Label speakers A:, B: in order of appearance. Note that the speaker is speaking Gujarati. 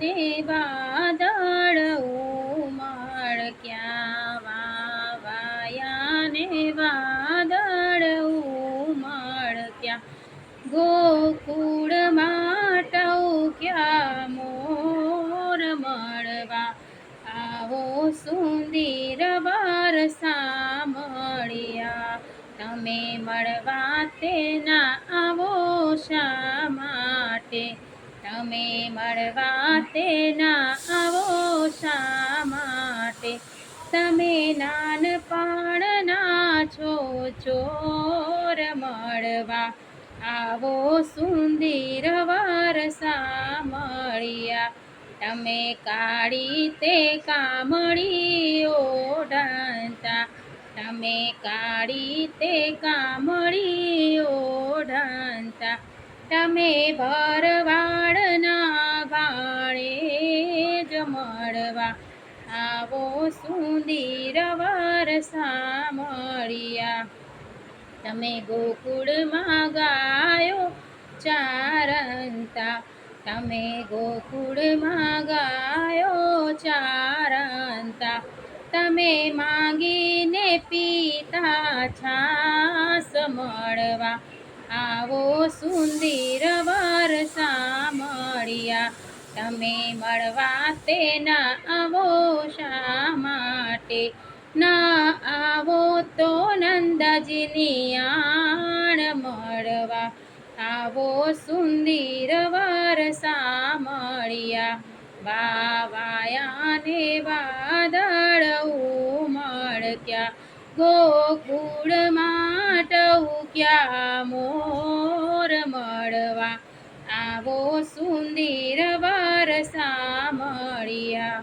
A: ને વાદળ ઉમળક્યા, વાવાયા ને વાદળ ઉમળક્યા, ગોકુળમાં ટહુક્યા મોર મળવા, આવો સુંદર વરસા મળ્યા. તમે મળવા તેના આવો શા માટે? તમે મળવા તેના આવો શા માટે? તમે નાનપણના છો ચોર મળવા, આવો સુંદર વરસા મળ્યા. તમે કાળી તે કામળી ઓઢતા, તમે કાળી તે કામળી ઓઢતા, તમે ભરવાડના ભાણે જ મળવા, આવો સુંદર વરસા મળ્યા. તમે ગોકુળમાં ગાયો ચારંતા, તમે ગોકુળમાં ગાયો ચારંતા, તમે માંગીને પીતા છાસ મળવા, આવો સુંદર વરસા મળ્યા. તમે મળવા તેના આવો શા માટે? ના આવો તો નંદજીની આણ મળવા, આવો સુંદર વરસા મળ્યા. વાવાયા ને વાદળ ઉમળક્યા, ગોકુળમાં ટહુક્યા મોર મળવા, આવો સુંદર વરસા મળ્યા.